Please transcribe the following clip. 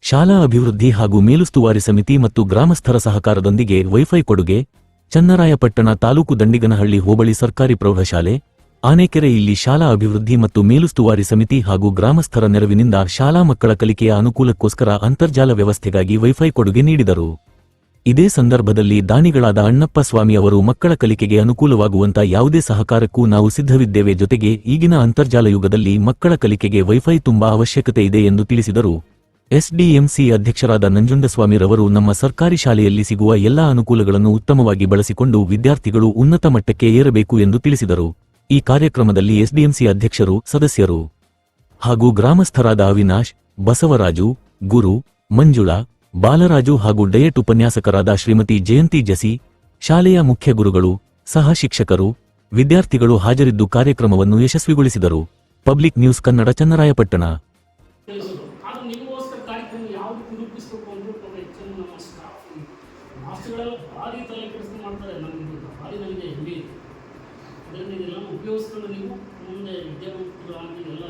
ಶಾಲಾ ಅಭಿವೃದ್ಧಿ ಹಾಗೂ ಮೇಲುಸ್ತುವಾರಿ ಸಮಿತಿ ಮತ್ತು ಗ್ರಾಮಸ್ಥರ ಸಹಕಾರದೊಂದಿಗೆ ವೈಫೈ ಕೊಡುಗೆ. ಚನ್ನರಾಯಪಟ್ಟಣ ತಾಲೂಕು ದಂಡಿಗನಹಳ್ಳಿ ಹೋಬಳಿ ಸರ್ಕಾರಿ ಪ್ರೌಢಶಾಲೆ ಆನೆಕೆರೆ ಇಲ್ಲಿ ಶಾಲಾ ಅಭಿವೃದ್ಧಿ ಮತ್ತು ಮೇಲುಸ್ತುವಾರಿ ಸಮಿತಿ ಹಾಗೂ ಗ್ರಾಮಸ್ಥರ ನೆರವಿನಿಂದ ಶಾಲಾ ಮಕ್ಕಳ ಕಲಿಕೆಯ ಅನುಕೂಲಕ್ಕೋಸ್ಕರ ಅಂತರ್ಜಾಲ ವ್ಯವಸ್ಥೆಗಾಗಿ ವೈಫೈ ಕೊಡುಗೆ ನೀಡಿದರು. ಇದೇ ಸಂದರ್ಭದಲ್ಲಿ ದಾನಿಗಳಾದ ಅಣ್ಣಪ್ಪ ಸ್ವಾಮಿ ಅವರು ಮಕ್ಕಳ ಕಲಿಕೆಗೆ ಅನುಕೂಲವಾಗುವಂತ ಯಾವುದೇ ಸಹಕಾರಕ್ಕೂ ನಾವು ಸಿದ್ಧವಿದ್ದೇವೆ, ಜೊತೆಗೆ ಈಗಿನ ಅಂತರ್ಜಾಲ ಯುಗದಲ್ಲಿ ಮಕ್ಕಳ ಕಲಿಕೆಗೆ ವೈಫೈ ತುಂಬಾ ಅವಶ್ಯಕತೆ ಇದೆ ಎಂದು ತಿಳಿಸಿದರು. ಎಸ್ಡಿಎಂಸಿ ಅಧ್ಯಕ್ಷರಾದ ನಂಜುಂಡಸ್ವಾಮಿರವರು ನಮ್ಮ ಸರ್ಕಾರಿ ಶಾಲೆಯಲ್ಲಿ ಸಿಗುವ ಎಲ್ಲಾ ಅನುಕೂಲಗಳನ್ನು ಉತ್ತಮವಾಗಿ ಬಳಸಿಕೊಂಡು ವಿದ್ಯಾರ್ಥಿಗಳು ಉನ್ನತ ಮಟ್ಟಕ್ಕೆ ಏರಬೇಕು ಎಂದು ತಿಳಿಸಿದರು. ಈ ಕಾರ್ಯಕ್ರಮದಲ್ಲಿ ಎಸ್ಡಿಎಂಸಿ ಅಧ್ಯಕ್ಷರು, ಸದಸ್ಯರು ಹಾಗೂ ಗ್ರಾಮಸ್ಥರಾದ ಅವಿನಾಶ್, ಬಸವರಾಜು, ಗುರು, ಮಂಜುಳಾ, ಬಾಲರಾಜು ಹಾಗೂ ಡಯಟ್ ಉಪನ್ಯಾಸಕರಾದ ಶ್ರೀಮತಿ ಜಯಂತಿ ಜಸಿ, ಶಾಲೆಯ ಮುಖ್ಯ ಗುರುಗಳು, ಸಹ ಶಿಕ್ಷಕರು, ವಿದ್ಯಾರ್ಥಿಗಳು ಹಾಜರಿದ್ದು ಕಾರ್ಯಕ್ರಮವನ್ನು ಯಶಸ್ವಿಗೊಳಿಸಿದರು. Public news Kannada, Channarayapatna. ಉಪಯೋಗಿಸ್ಕೊಂಡು ನೀವು ಮುಂದೆ ವಿದ್ಯಾವಂತರು ಆಗಿ ಎಲ್ಲ